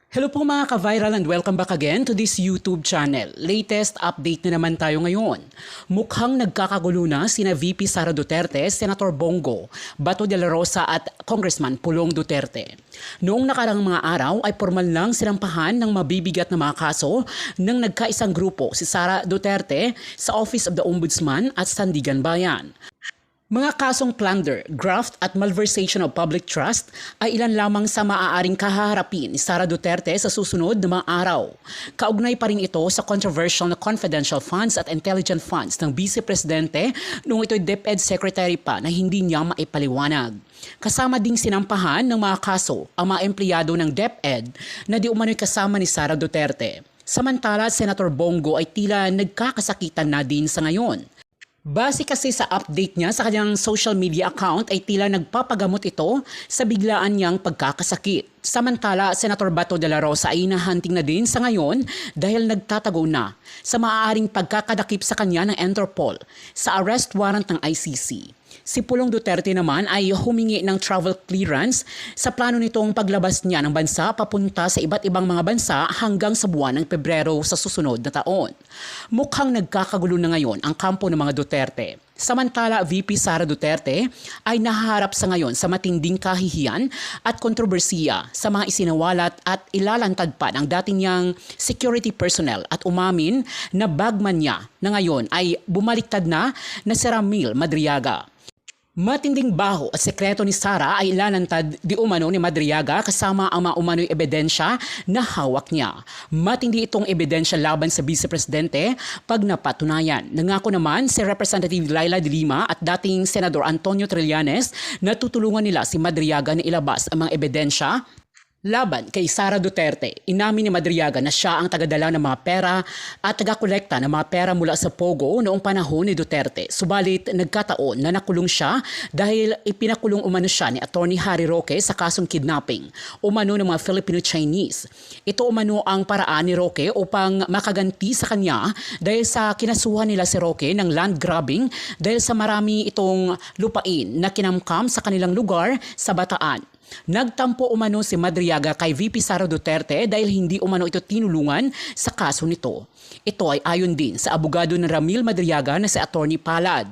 Hello po mga ka-viral and welcome back again to this YouTube channel. Latest update na naman tayo ngayon. Mukhang nagkakagulo na sina VP Sara Duterte, Senator Bongo, Bato de la Rosa at Congressman Pulong Duterte. Noong nakarang mga araw ay formal lang sinampahan ng mabibigat na mga kaso ng nagkaisang grupo si Sara Duterte sa Office of the Ombudsman at Sandigan Bayan. Mga kasong plunder, graft at malversation of public trust ay ilan lamang sa maaaring kahaharapin ni Sara Duterte sa susunod na mga araw. Kaugnay pa rin ito sa controversial na confidential funds at intelligent funds ng Vice Presidente noong ito'y DepEd Secretary pa na hindi niya maipaliwanag. Kasama ding sinampahan ng mga kaso ang mga empleyado ng DepEd na di umano'y kasama ni Sara Duterte. Samantala, Senator Bongo ay tila nagkakasakitan na din sa ngayon. Base kasi sa update niya sa kanyang social media account ay tila nagpapagamot ito sa biglaan niyang pagkakasakit. Samantala, Senator Bato de la Rosa ay nahanting na din sa ngayon dahil nagtatago na sa maaaring pagkakadakip sa kanya ng Interpol sa arrest warrant ng ICC. Si Pulong Duterte naman ay humingi ng travel clearance sa plano nitong paglabas niya ng bansa papunta sa iba't ibang mga bansa hanggang sa buwan ng Pebrero sa susunod na taon. Mukhang nagkakagulo na ngayon ang kampo ng mga Duterte. Samantala, VP Sara Duterte ay nahaharap sa ngayon sa matinding kahihiyan at kontrobersiya sa mga isinawalat at ilalantad pa ng dating niyang security personnel at umamin na bagman niya na ngayon ay bumaliktad na si Ramil Madriaga. Matinding baho at sekreto ni Sara ay ilalantad di umano ni Madriaga kasama ang mga umano'y ebidensya na hawak niya. Matindi itong ebidensya laban sa Vice Presidente pag napatunayan. Nangako naman si Representative Laila de Lima at dating Senador Antonio Trillanes na tutulungan nila si Madriaga na ilabas ang mga ebidensya laban kay Sara Duterte. Inamin ni Madriaga na siya ang tagadala ng mga pera at tagakolekta ng mga pera mula sa Pogo noong panahon ni Duterte. Subalit nagkataon na nakulong siya dahil ipinakulong umano siya ni Attorney Harry Roque sa kasong kidnapping umano ng mga Filipino-Chinese. Ito umano ang paraan ni Roque upang makaganti sa kanya dahil sa kinasuhan nila si Roque ng land grabbing dahil sa marami itong lupain na kinamkam sa kanilang lugar sa Bataan. Nagtampo umano si Madriaga kay VP Sara Duterte dahil hindi umano ito tinulungan sa kaso nito. Ito ay ayon din sa abogado ng Ramil Madriaga na si Attorney Palad.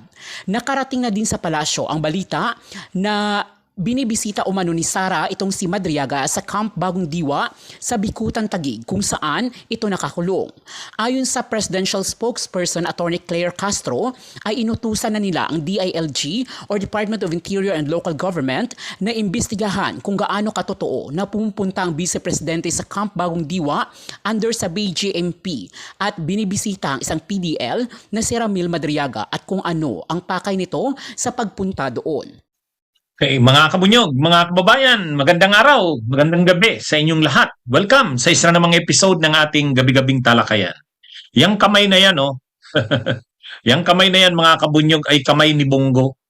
Nakarating na din sa palasyo ang balita na binibisita umano ni Sara itong si Madriaga sa Camp Bagong Diwa sa Bikutan, Taguig kung saan ito nakakulong. Ayon sa Presidential Spokesperson Attorney Claire Castro ay inutusan na nila ang DILG or Department of Interior and Local Government na imbestigahan kung gaano katotoo na pumupunta ang Vice Presidente sa Camp Bagong Diwa under sa BJMP at binibisita ang isang PDL na si Ramil Madriaga at kung ano ang pakay nito sa pagpunta doon. Okay, mga kabunyog, mga kababayan, magandang araw, magandang gabi sa inyong lahat. Welcome sa isa namang episode ng ating gabi-gabing talakayan. Yang kamay na yan, oh. Yang kamay na yan, mga kabunyog, ay kamay ni Bongo.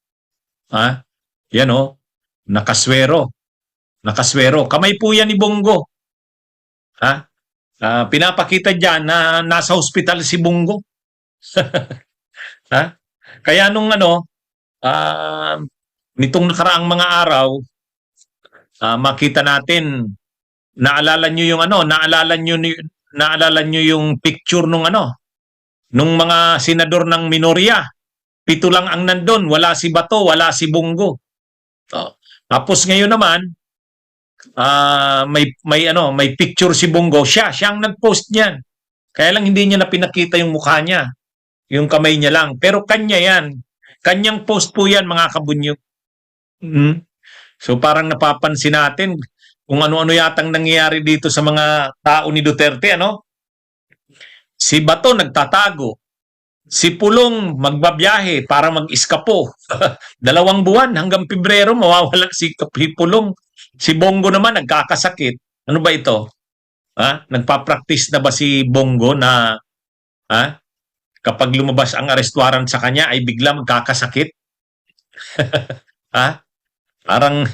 Ha? Yan, oh. Nakaswero. Nakaswero. Kamay po yan ni Bongo. Ha? Pinapakita dyan na nasa hospital si Bongo. Ha? Kaya nung nitong nakaraang mga araw, makita natin, naalala nyo yung picture nung mga senador ng minorya. 7 lang ang nandun, wala si Bato, wala si Bongo. Tapos ngayon naman, may picture si Bongo, siyang nag-post niyan. Kaya lang hindi niya na pinakita yung mukha niya, yung kamay niya lang. Pero kanya yan, kanyang post po yan, mga kabunyog. So parang napapansin natin kung ano-ano yatang nangyayari dito sa mga tao ni Duterte, ano? Si Bato nagtatago. Si Pulong magbabiyahe para mag-iskapo. 2 buwan hanggang Pebrero mawawala si Pulong. Si Bongo naman nagkakasakit. Ano ba ito? Ha? Nagpa-practice na ba si Bongo na kapag lumabas ang arrest warrant sa kanya ay bigla magkakasakit? Ha? Parang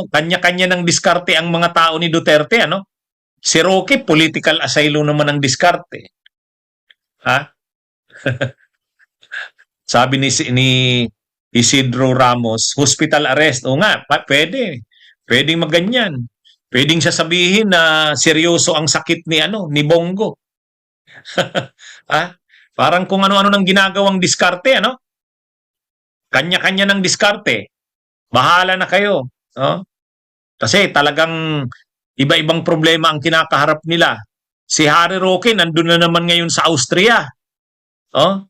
kanya-kanya ng diskarte ang mga tao ni Duterte, ano? Si Roque, political asylum naman ang diskarte. Ha? Sabi ni Isidro Ramos, hospital arrest. O nga, pwede. Pwedeng maganyan. Pwedeng sasabihin na seryoso ang sakit ni Bongo. Ha? Parang kung ano-ano nang ginagawang diskarte, ano? Kanya-kanya ng diskarte. Bahala na kayo. No? Kasi talagang iba-ibang problema ang kinakaharap nila. Si Harry Roque nandun na naman ngayon sa Austria. Oh?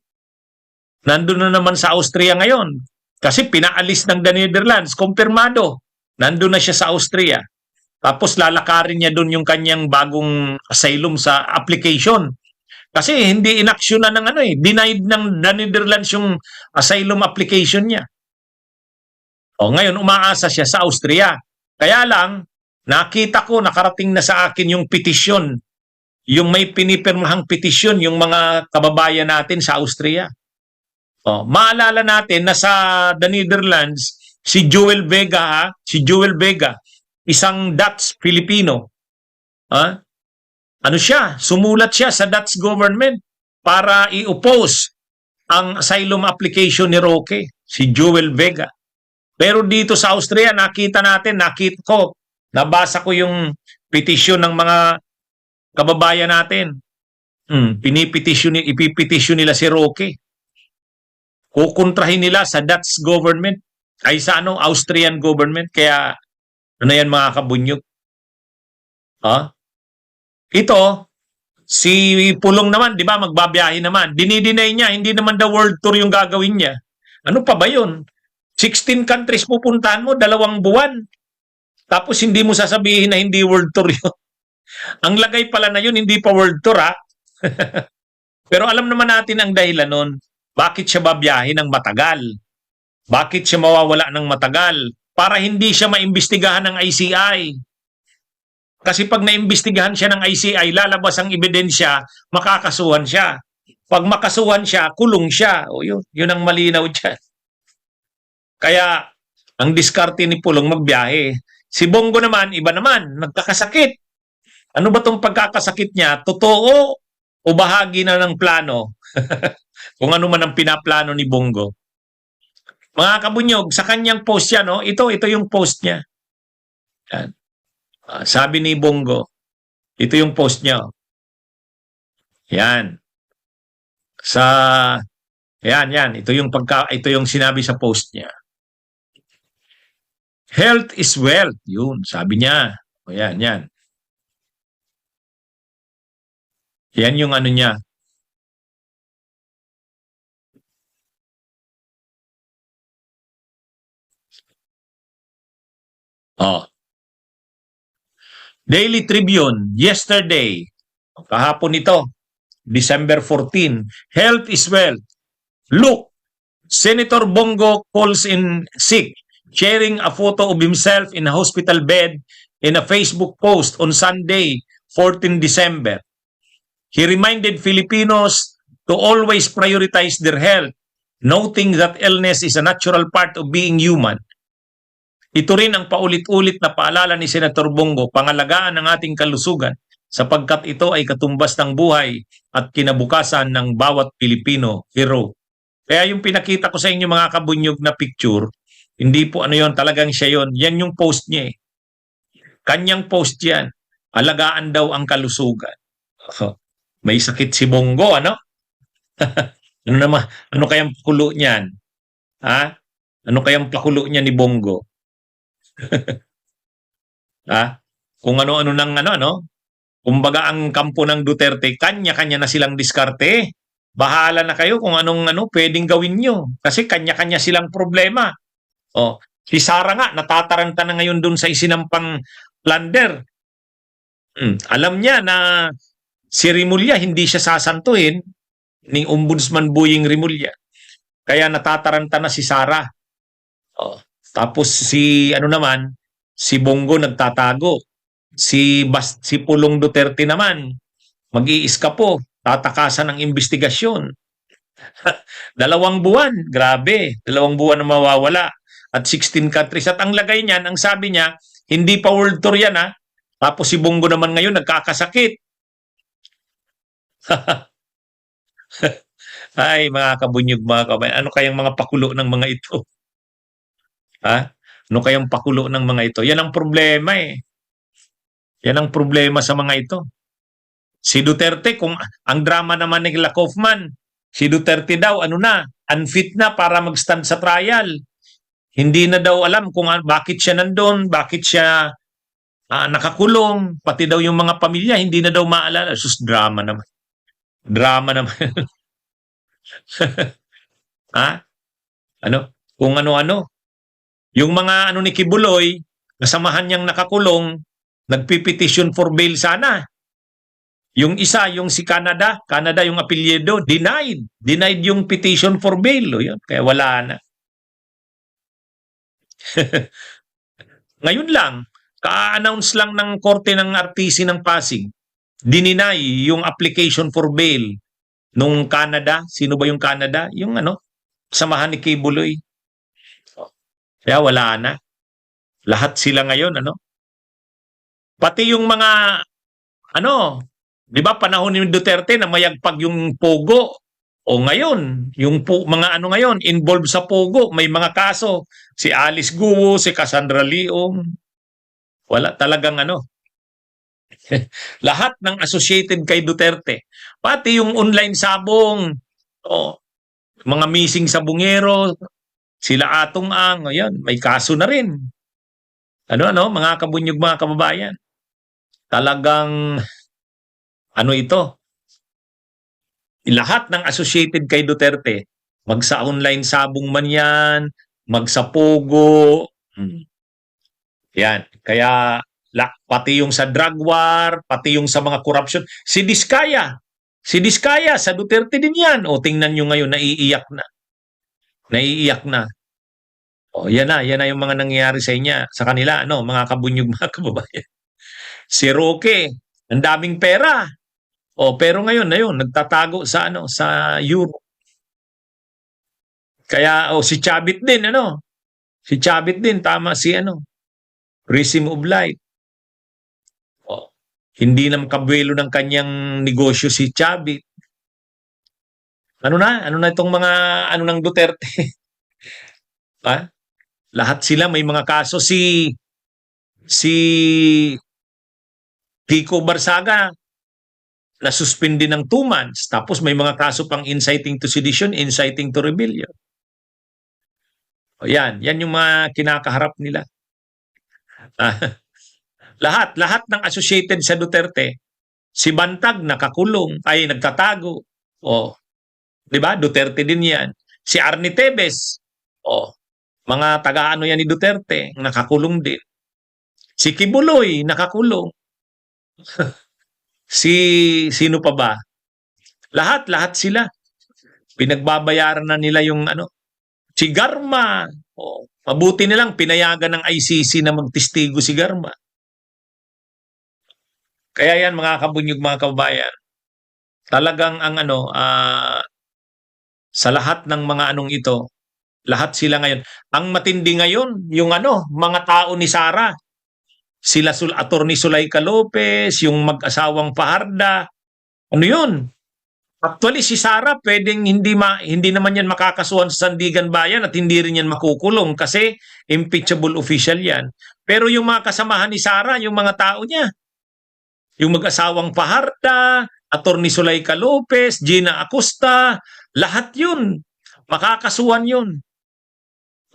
Nandun na naman sa Austria ngayon. Kasi pinaalis ng the Netherlands. Kumpirmado. Nandun na siya sa Austria. Tapos lalakarin niya doon yung kanyang bagong asylum sa application. Kasi hindi inaksyonan ng denied ng the Netherlands yung asylum application niya. O ngayon umaasa siya sa Austria. Kaya lang, nakita ko, nakarating na sa akin yung petisyon, yung may pinipirmahang petisyon, yung mga kababayan natin sa Austria. O, maalala natin na sa the Netherlands, si Joel Vega, isang Dutch Filipino. Ano siya? Sumulat siya sa Dutch government para i-oppose ang asylum application ni Roque, si Joel Vega. Pero dito sa Austria, nabasa ko yung petition ng mga kababayan natin. Ipipetisyon nila si Roque. Kukontrahin nila sa Dutch government, ay sa Austrian government. Kaya, ano yan mga kabunyog? Ito, si Pulong naman, di ba, magbabiyahe naman. Dinidinay niya, hindi naman the world tour yung gagawin niya. Ano pa ba yun? 16 countries pupuntahan mo, 2 buwan. Tapos hindi mo sasabihin na hindi world tour yun. Ang lagay pala na yun, hindi pa world tour, ha? Pero alam naman natin ang dahilan nun. Bakit siya babiyahe ng matagal? Bakit siya mawawala ng matagal? Para hindi siya maimbestigahan ng ICI. Kasi pag naimbestigahan siya ng ICI, lalabas ang ebidensya, makakasuhan siya. Pag makasuhan siya, kulong siya. O yun ang malinaw dyan. Kaya, ang diskarte ni Pulong magbiyahe. Si Bongo naman, iba naman, nagkakasakit. Ano ba itong pagkakasakit niya? Totoo o bahagi na ng plano? Kung ano man ang pinaplano ni Bongo. Mga kabunyog, sa kanyang post yan, ito yung post niya. Yan. Sabi ni Bongo, ito yung post niya. Yan. Yan. Ito yung sinabi sa post niya. Health is wealth. Yun, sabi niya. O yan. Yan yung ano niya. Daily Tribune, yesterday, kahapon ito, December 14, health is wealth. Look, Senator Bongo calls in sick, sharing a photo of himself in a hospital bed in a Facebook post on Sunday, 14 December. He reminded Filipinos to always prioritize their health, noting that illness is a natural part of being human. Ito rin ang paulit-ulit na paalala ni Senator Bongo, pangalagaan ng ating kalusugan sapagkat ito ay katumbas ng buhay at kinabukasan ng bawat Pilipino hero. Kaya yung pinakita ko sa inyo mga kabunyog na picture, hindi po yon, talagang siya yon. Yan yung post niya eh. Kanyang post yan. Alagaan daw ang kalusugan. May sakit si Bongo, ano? Ano kayang pakulo niyan? Ha? Ano kayang pakulo niya ni Bongo? Kung ano-ano ng kumbaga ang kampo ng Duterte, kanya-kanya na silang diskarte. Bahala na kayo kung anong pwedeng gawin nyo. Kasi kanya-kanya silang problema. Si Sara nga, natataranta na ngayon dun sa isinampang plunder. Alam niya na si Rimulya, hindi siya sasantuhin ni Ombudsman Boying Rimulya. Kaya natataranta na si Sara. Tapos si si Bongo nagtatago. Si Pulong Duterte naman, mag-iiskapo, tatakasan ng investigasyon. 2 buwan, grabe. 2 buwan na mawawala. At 16 countries. At ang lagay niyan, ang sabi niya, hindi pa world tour yan ha. Tapos si Bongo naman ngayon nagkakasakit. Ay, mga kabunyog, mga kabayan. Ano kayang mga pakulo ng mga ito? Ano kayang pakulo ng mga ito? Yan ang problema eh. Yan ang problema sa mga ito. Si Duterte, kung ang drama naman ni Kaufman, si Duterte daw, unfit na para mag-stand sa trial. Hindi na daw alam kung bakit siya nandun, bakit siya nakakulong, pati daw yung mga pamilya, hindi na daw maalala. Sus, drama naman. Drama naman. ha? Ano? Kung ano-ano. Yung mga ni Kibuloy, kasamahan niyang nakakulong, nagpipetition for bail sana. Yung isa, yung si Canada yung apelyido, denied. Denied yung petition for bail. Yun. Kaya wala na. Ngayon lang, ka-announce lang ng korte ng RTC ng Pasig, dininay yung application for bail nung Canada. Sino ba yung Canada? Yung samahan ni Kibuloy. Kaya wala na. Lahat sila ngayon, Pati yung mga, di ba panahon ni Duterte na mayagpag yung Pogo. O ngayon, yung mga ngayon, involved sa Pogo, may mga kaso. Si Alice Guo, si Cassandra Leong. Wala talagang lahat ng associated kay Duterte. Pati yung online sabong, mga missing sabungero, sila Atong Ang, ayan, may kaso na rin. Mga kabunyog, mga kababayan. Talagang, ito, lahat ng associated kay Duterte, magsa online sabong man yan, magsa Pogo, yan. Kaya, pati yung sa drug war, pati yung sa mga corruption, si Diskaya, sa Duterte din yan. O, tingnan nyo ngayon, naiiyak na. O, yan na yung mga nangyayari sa kanila, mga kabunyog, mga kababayan. Si Roque, ang daming pera. O, pero ngayon, nagtatago sa Europe. Kaya, si Chavit din, Si Chavit din, tama si Prism of Light. O, hindi na makabuelo ng kanyang negosyo si Chavit. Ano na itong mga, ng Duterte? Ha? Lahat sila may mga kaso. Si Kiko Barsaga, nasuspindi ng 2 months. Tapos may mga kaso pang inciting to sedition, inciting to rebellion. O yan yung mga kinakaharap nila. Lahat ng associated sa Duterte, si Bantag nakakulong, ay nagtatago. O, di ba? Duterte din yan. Si Arnie Tevez, mga taga-ano yan ni Duterte, nakakulong din. Si Kibuloy, nakakulong. Sino pa ba? Lahat sila. Pinagbabayaran na nila yung si Garma. Mabuti nilang pinayagan ng ICC na magtestigo si Garma. Kaya yan, mga kabunyog, mga kababayan, talagang ang sa lahat ng mga ito, lahat sila ngayon. Ang matindi ngayon, yung mga tao ni Sara. Sila Attorney Zuleika Lopez, yung mag-asawang Fajarda. Yun? Actually, si Sara pwedeng hindi naman yan makakasuhan sa Sandigan Bayan at hindi rin yan makukulong kasi impeachable official yan. Pero yung mga kasamahan ni Sara, yung mga tao niya, yung mag-asawang Fajarda, Attorney Zuleika Lopez, Gina Acosta, lahat yun. Makakasuhan yun.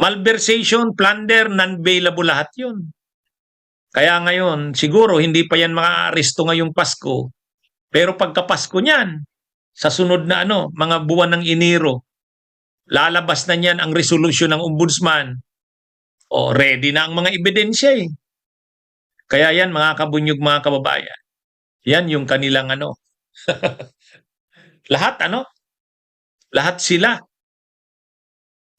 Malversation, plunder, non-bailable lahat yun. Kaya ngayon, siguro hindi pa yan makaaresto ngayong Pasko. Pero pagka Pasko niyan, sa sunod na mga buwan ng Enero, lalabas na niyan ang resolution ng ombudsman. O, ready na ang mga ebidensya eh. Kaya yan, mga kabunyog, mga kababayan. Yan yung kanilang lahat lahat sila.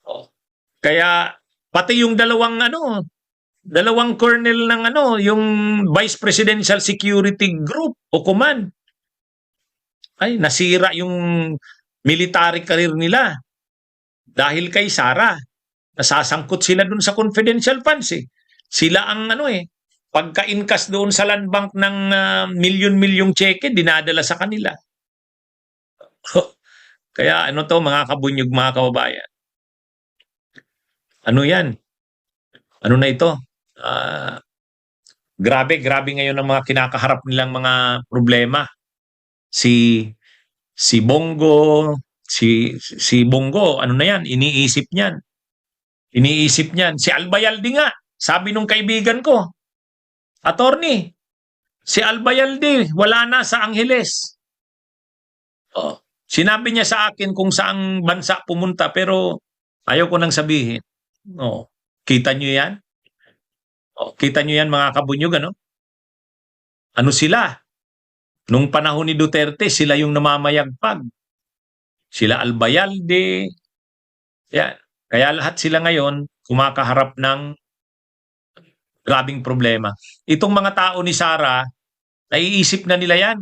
O, kaya pati yung dalawang colonel ng yung Vice Presidential Security Group o Command. Ay, nasira yung military career nila dahil kay Sara. Nasasangkot sila dun sa confidential funds eh. Sila ang pagka-inkas doon sa land bank ng milyon-milyong cheque, dinadala sa kanila. Kaya mga kabunyog, mga kababayan. Yan? Ano na ito? Grabe ngayon ang mga kinakaharap nilang mga problema. Si Bongo, si Bongo, ano na yan, iniisip niyan. Si Albayalde nga, sabi nung kaibigan ko, attorney, si Albayalde, wala na sa Angeles. Oh, sinabi niya sa akin kung saang bansa pumunta, pero ayaw ko nang sabihin. Oh, kita niyo yan? Oh, kita niyo yan mga kabunyog, ano? Ano sila? Nung panahon ni Duterte, sila yung namamayagpag. Sila Albayalde. Yan. Kaya lahat sila ngayon kumakaharap ng grabing problema. Itong mga tao ni Sara, naiisip na nila yan.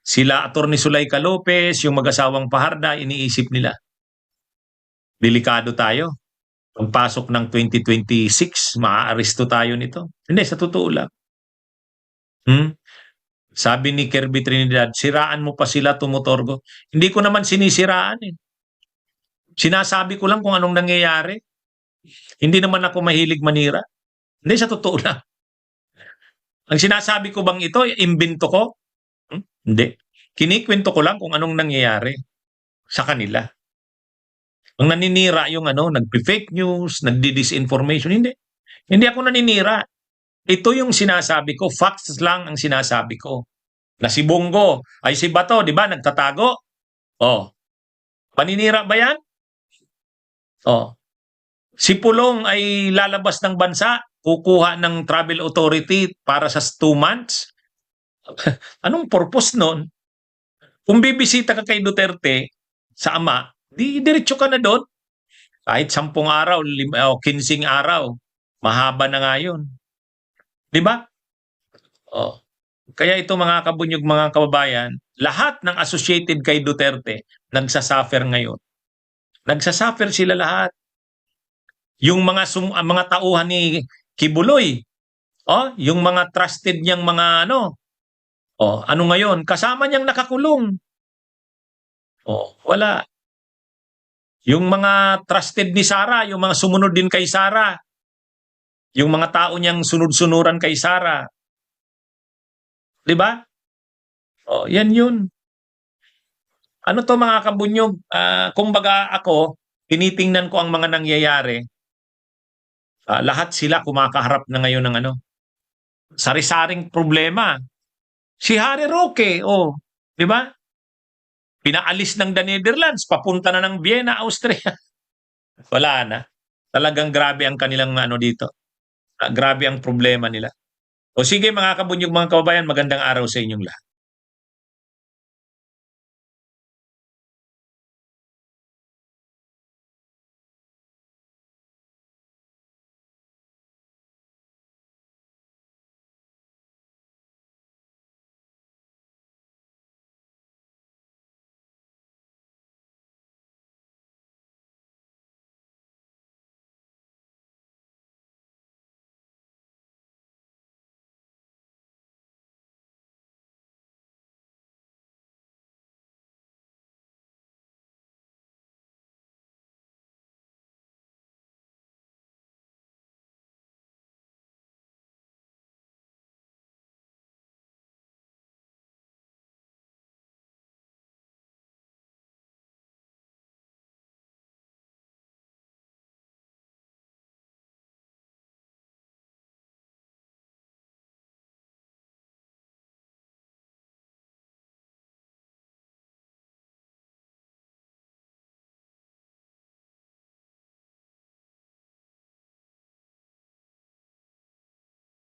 Sila Atty. Zuleika Lopez, yung mag-asawang Paharda, iniisip nila. Delikado tayo. Pagpasok ng 2026, maaaresto tayo nito. Hindi, sa totoo lang. Sabi ni Kirby Trinidad, siraan mo pa sila, tumutorgo. Hindi ko naman sinisiraan eh. Sinasabi ko lang kung anong nangyayari. Hindi naman ako mahilig manira. Hindi, sa totoo lang. Ang sinasabi ko bang ito, imbento ko? Hindi. Kinikwento ko lang kung anong nangyayari sa kanila. Ang naninira yung nagpi-fake news, nagdi-disinformation. Hindi. Hindi ako naninira. Ito yung sinasabi ko, facts lang ang sinasabi ko. Na si Bongo, ay si Bato, di ba, nagtatago? Oh. Paninira ba yan? Oh. Si Pulong ay lalabas ng bansa, kukuha ng travel authority para sa 2 months? Anong purpose nun? Kung bibisita ka kay Duterte sa ama, di diretso ka na doon. Kahit 10 araw, 15 araw, mahaba na nga yun. Di ba? Oh. Kaya ito mga kabunyog, mga kababayan, lahat ng associated kay Duterte nagsasuffer ngayon. Nagsasuffer sila lahat. Yung mga tauhan ni Kibuloy, yung mga trusted niyang mga ano ngayon, kasama niyang nakakulong. Wala. Yung mga trusted ni Sara, yung mga sumunod din kay Sara, yung mga tao niyang sunod-sunuran kay Sara, di ba? Yan yun. Ano to mga kabunyog? Kumbaga ako, tinitingnan ko ang mga nangyayari. Lahat sila kumakaharap na ngayon ng sari-saring problema. Si Harry Roque, di ba? Pinaalis ng the Netherlands, papunta na ng Vienna, Austria. Wala na. Talagang grabe ang kanilang dito. Grabe ang problema nila. O sige mga kabunyog, mga kababayan, magandang araw sa inyong lahat.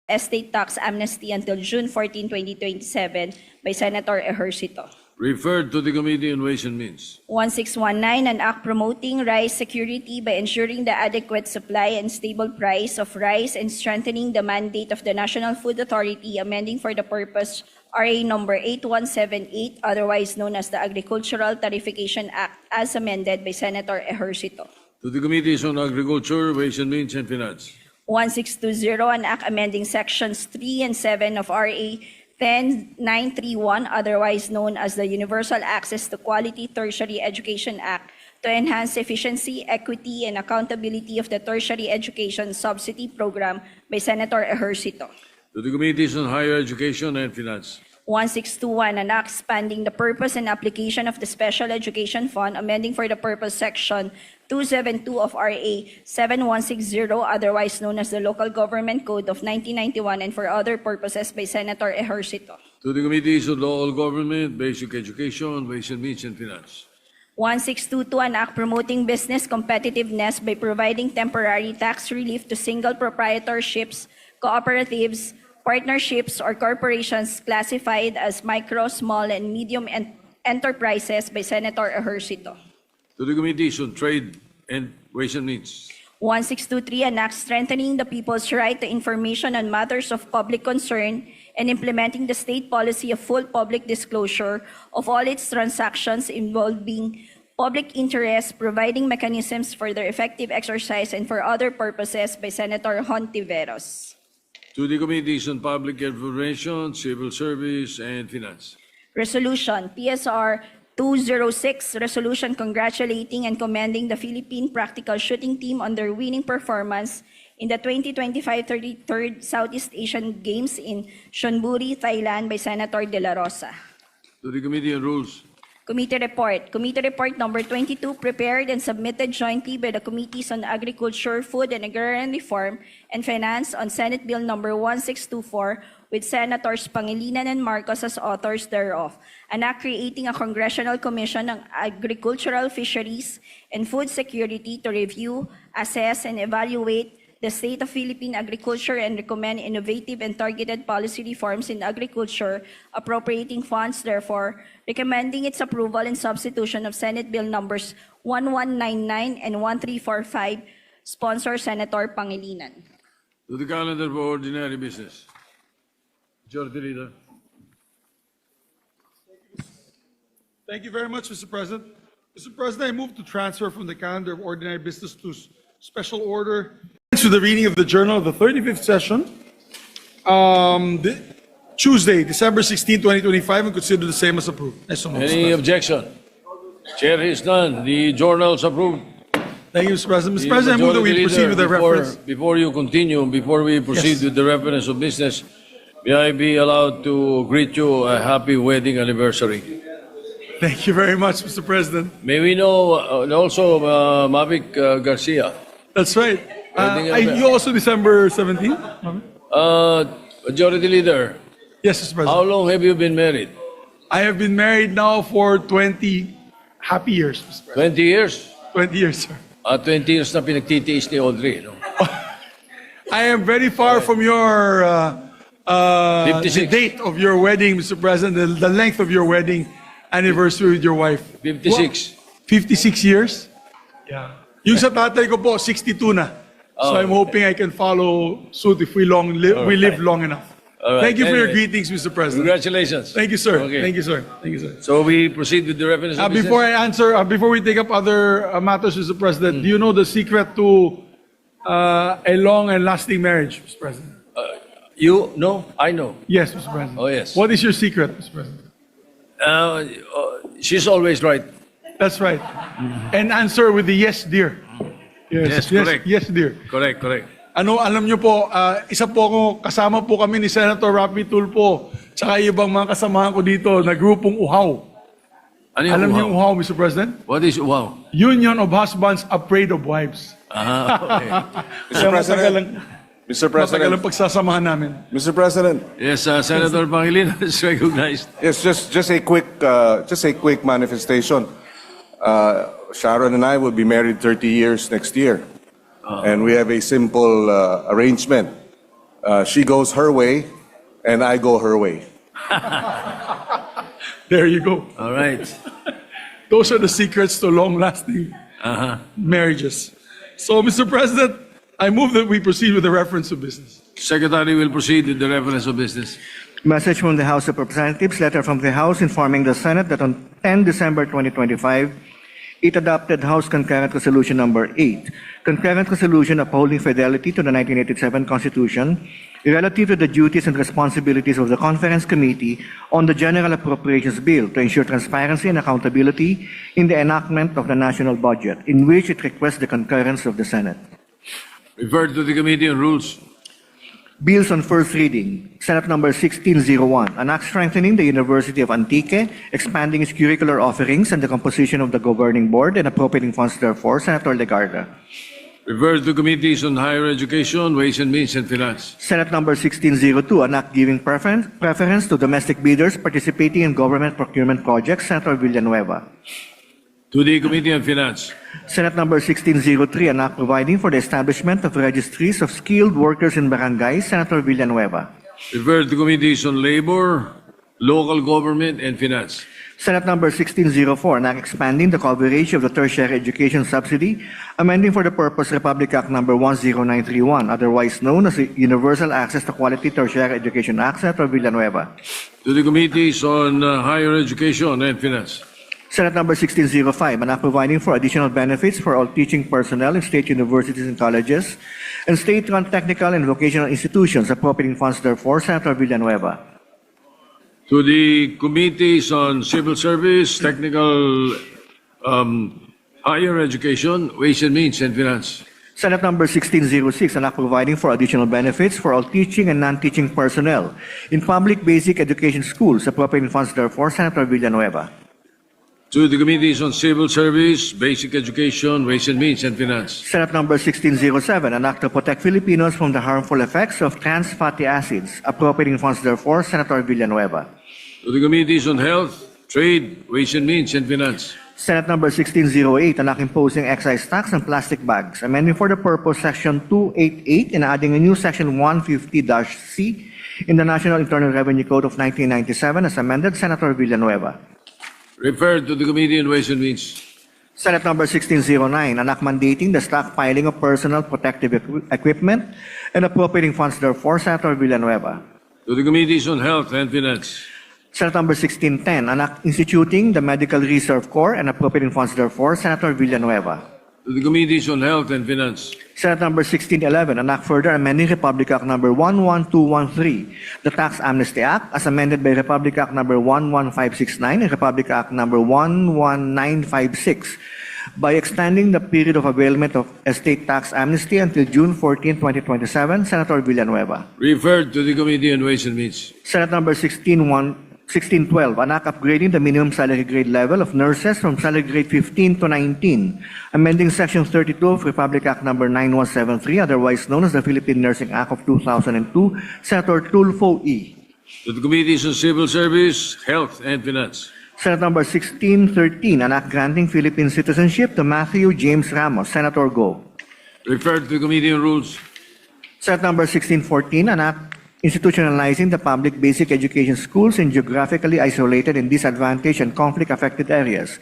estate tax amnesty until June 14, 2027 by Senator Ejercito. Referred to the Committee on Ways and Means. 1619, an act promoting rice security by ensuring the adequate supply and stable price of rice and strengthening the mandate of the National Food Authority, amending for the purpose RA number 8178, otherwise known as the Agricultural Tarification Act, as amended by Senator Ejercito. To the Committees on Agriculture, Ways and Means, and Finance. 1620, an act amending sections 3 and 7 of RA 10931, otherwise known as the Universal Access to Quality Tertiary Education Act, to enhance efficiency, equity, and accountability of the tertiary education subsidy program by Senator Ejercito. To the Committees on Higher Education and Finance. 1621, an act expanding the purpose and application of the Special Education Fund, amending for the purpose Section 272 of RA 7160, otherwise known as the Local Government Code of 1991, and for other purposes by Senator Ejercito. To the Committees on Local Government, Basic Education, Ways and Means, and Finance. 1622, an act promoting business competitiveness by providing temporary tax relief to single proprietorships, cooperatives, partnerships, or corporations classified as micro, small, and medium enterprises by Senator Ejercito. To the Committees on Trade and Ways and Means. 1623, an act strengthening the people's right to information on matters of public concern and implementing the state policy of full public disclosure of all its transactions involving public interest, providing mechanisms for their effective exercise and for other purposes by Senator Hontiveros. To the Committees on Public Information, Civil Service, and Finance. Resolution, PSR 206, resolution congratulating and commending the Philippine Practical Shooting Team on their winning performance in the 2025 33rd Southeast Asian Games in Chonburi, Thailand by Senator De La Rosa. To the Committee on Rules. Committee report. Committee report number 22, prepared and submitted jointly by the Committees on Agriculture, Food and Agrarian Reform and Finance on Senate Bill number 1624 with Senators Pangilinan and Marcos as authors thereof. An act creating a Congressional Commission on Agricultural Fisheries and Food Security to review, assess, and evaluate the state of Philippine agriculture and recommend innovative and targeted policy reforms in agriculture, appropriating funds, therefore, recommending its approval and substitution of Senate Bill numbers 1199 and 1345, sponsor Senator Pangilinan. To the calendar for ordinary business. Majority Leader. Thank you very much, Mr. President. Mr. President, I move to transfer from the calendar of ordinary business to special order to the reading of the journal of the 35th session, Tuesday, December 16, 2025, and consider the same as approved. Yes, so moved, Mr. Any President. objection? Chair is none. The journals approved. Thank you, Mr. President. Mr. The President, I move that we Majority proceed with the Leader, reference. Before you continue, before we proceed Yes. with the reference of business, may I be allowed to greet you a happy wedding anniversary? Thank you very much, Mr. President. May we know also Mavic Garcia? That's right. Wedding You also December 17? Majority Leader, Yes, Mr. President. how long have you been married? I have been married now for 20 happy years, Mr. President. 20 years? 20 years, sir. 20 years na pinagtitiis ni Audrey, no? I am very far from your the 56. date of your wedding, Mr. President, the length of your wedding anniversary with your wife. 56. 56 years? Yeah. Yung sa tatay ko po, 62 na. So I'm hoping I can follow suit if we live long enough. All right. Thank you for your Anyway. greetings, Mr. President. Congratulations. Thank you, sir. Okay. Thank you, sir. Thank you, sir. So we proceed with the reference of business? Before I answer, before we take up other matters, Mr. President, do you know the secret to a long and lasting marriage, Mr. President? You know? I know. Yes, Mr. President. Oh, yes. What is your secret, Mr. President? She's always right. That's right. And answer with the yes, dear. Yes, correct. Yes, dear. Correct, correct. Ano, alam niyo po, isa po ako, kasama po kami ni Senator Rapi Tulfo, tsaka ibang mga kasamahan ko dito na grupong Uhaw. Ano yung Alam niyo uhaw? yung Uhaw, Mr. President? What is wow? Union of Husbands Afraid of Wives. Okay. Kaya President. Mr. matagal President, ang pagsasamahan namin. Mr. President, Yes, Senator Pangilinan is recognized. yes, just a quick manifestation. Sharon and I will be married 30 years next year, and we have a simple arrangement. She goes her way, and I go her way. There you go. All right. Those are the secrets to long-lasting marriages. So, Mr. President, I move that we proceed with the reference of business. Secretary will proceed with the reference of business. Message from the House of Representatives, letter from the House informing the Senate that on 10 December 2025, it adopted House Concurrent Resolution Number 8, Concurrent Resolution upholding fidelity to the 1987 Constitution relative to the duties and responsibilities of the Conference Committee on the General Appropriations Bill to ensure transparency and accountability in the enactment of the national budget, in which it requests the concurrence of the Senate. Referred to the Committee on Rules. Bills on first reading. Senate number 1601, an act strengthening the University of Antique, expanding its curricular offerings and the composition of the governing board and appropriating funds therefore. Senator Legarda. Referred to committees on higher education, ways and means, and finance. Senate number 1602, an act giving preference to domestic bidders participating in government procurement projects. Senator Villanueva. To the Committee on Finance. Senate number 1603, an act providing for the establishment of registries of skilled workers in barangays. Senator Villanueva. Referred to committees on labor, local government, and finance. Senate number 1604, an act expanding the coverage of the tertiary education subsidy, amending for the purpose Republic Act number 10931, otherwise known as the Universal Access to Quality Tertiary Education Act. Senator Villanueva. To the committees on higher education and finance. Senate number 1605, an act providing for additional benefits for all teaching personnel in state universities and colleges and state-run technical and vocational institutions, appropriating funds therefore. Senator Villanueva. To the committees on civil service, technical, higher education, ways and means, and finance. Senate number 1606, an act providing for additional benefits for all teaching and non-teaching personnel in public basic education schools, appropriating funds therefore. Senator Villanueva. To the committees on civil service, basic education, ways and means, and finance. Senate number 1607, an act to protect Filipinos from the harmful effects of trans fatty acids, appropriating funds therefore. Senator Villanueva. To the committees on health, trade, ways and means, and finance. Senate number 1608, an act imposing excise tax on plastic bags, amending for the purpose section 288 and adding a new section 150-C in the National Internal Revenue Code of 1997 as amended. Senator Villanueva. Referred to the committee on ways and means. Senate number 1609, an act mandating the stockpiling of personal protective equipment and appropriating funds therefore. Senator Villanueva. To the committees on health and finance. Senate number 1610, an act instituting the Medical Reserve Corps and appropriating funds therefore. Senator Villanueva. To the committees on health and finance. Senate number 1611, an act further amending Republic Act number 11213, the Tax Amnesty Act, as amended by Republic Act number 11569 and Republic Act number 11956, by extending the period of availment of estate tax amnesty until June 14, 2027. Senator Villanueva. Referred to the committee on ways and means. Senate number 1612, an act upgrading the minimum salary grade level of nurses from salary grade 15 to 19, amending Section 32 of Republic Act number 9173, otherwise known as the Philippine Nursing Act of 2002. Senator Tulfo E. To the committees on civil service, health, and finance. Senate number 1613, an act granting Philippine citizenship to Matthew James Ramos. Senator Go. Referred to the committee on rules. Senate number 1614, an act institutionalizing the public basic education schools in geographically isolated and disadvantaged and conflict-affected areas,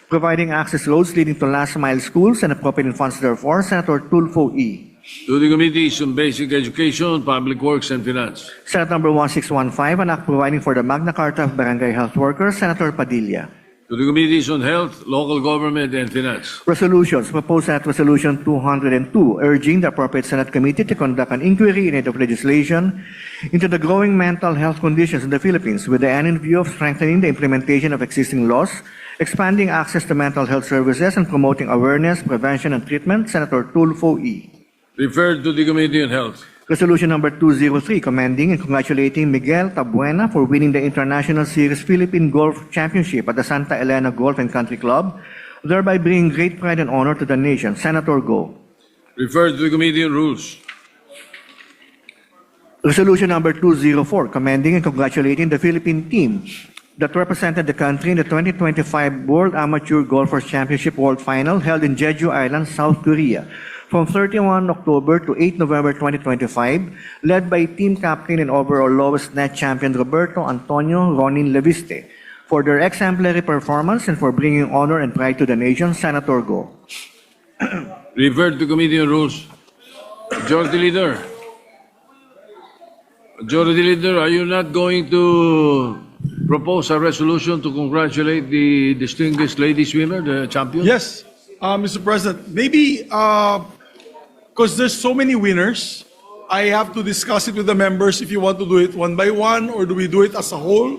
providing access roads leading to last-mile schools and appropriating funds therefore. Senator Tulfo E. To the committees on basic education, public works, and finance. Senate number 1615, an act providing for the Magna Carta of Barangay Health Workers. Senator Padilla. To the committees on health, local government, and finance. Resolutions. Proposed Senate Resolution 202, urging the appropriate Senate committee to conduct an inquiry in aid of legislation into the growing mental health conditions in the Philippines with the end in view of strengthening the implementation of existing laws, expanding access to mental health services, and promoting awareness, prevention, and treatment. Senator Tulfo E. Referred to the committee on health. Resolution number 203, commending and congratulating Miguel Tabuena for winning the International Series Philippine Golf Championship at the Santa Elena Golf and Country Club, thereby bringing great pride and honor to the nation. Senator Go. Referred to the committee on rules. Resolution number 204, commending and congratulating the Philippine team that represented the country in the 2025 World Amateur Golfers Championship World Final held in Jeju Island, South Korea, from 31 October to 8 November 2025, led by team captain and overall lowest net champion Roberto Antonio Ronin Leviste, for their exemplary performance and for bringing honor and pride to the nation. Senator Go. Referred to committee on rules. Majority Leader. Majority Leader, are you not going to propose a resolution to congratulate the distinguished lady swimmer, the champion? Yes, Mr. President. Maybe because there's so many winners, I have to discuss it with the members if you want to do it one by one or do we do it as a whole?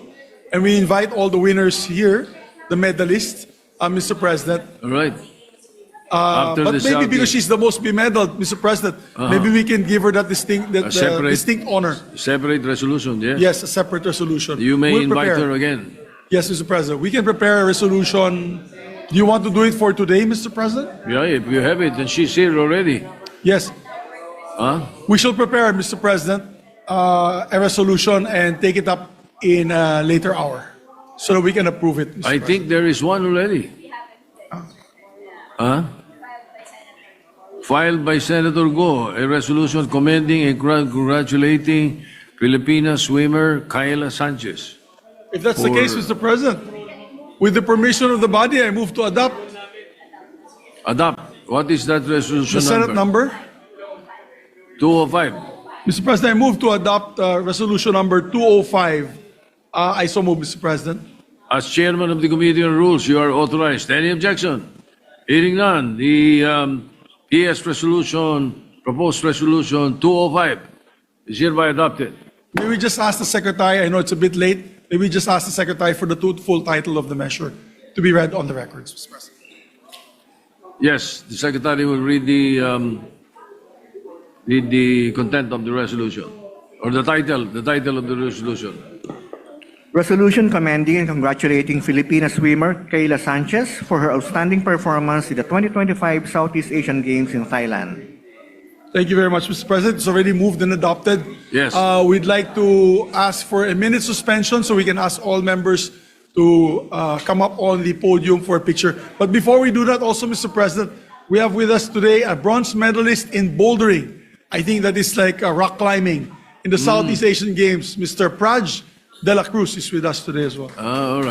And we invite all the winners here, the medalists, Mr. President. All right. After But the maybe Southeast. because she's the most bemedaled, Mr. President, maybe we can give her that distinct honor. Separate resolution, yes? Yes, a separate resolution. You may We'll invite prepare. her again. Yes, Mr. President. We can prepare a resolution. Do you want to do it for today, Mr. President? Yeah, if you have it, then she's here already. Yes. Huh? We shall prepare, Mr. President, a resolution and take it up in a later hour so that we can approve it, Mr. I President. think there is one already. Huh? Filed by Senator Go, a resolution commending and congratulating Filipina swimmer Kayla Sanchez. If that's the case, Mr. President, with the permission of the body, I move to adopt Adopt. What is that resolution the Senate number. 205. Mr. President, I move to adopt resolution number 205. I so move, Mr. President. As chairman of the Committee on Rules, you are authorized. Any objection? Hearing none, the PS resolution, proposed resolution 205 is hereby adopted. May we just ask the Secretary, I know it's a bit late, may we just ask the Secretary for the full title of the measure to be read on the records, Mr. President. Yes, the secretary will read the content of the resolution, or the title of the resolution. Resolution commending and congratulating Filipina swimmer Kayla Sanchez for her outstanding performance in the 2025 Southeast Asian Games in Thailand. Thank you very much, Mr. President. It's already moved and adopted. Yes. We'd like to ask for a minute suspension so we can ask all members to come up on the podium for a picture. But before we do that, also, Mr. President, we have with us today a bronze medalist in bouldering. I think that is like rock climbing in the Southeast Asian Games. Mr. Praj De La Cruz is with us today as well. All right.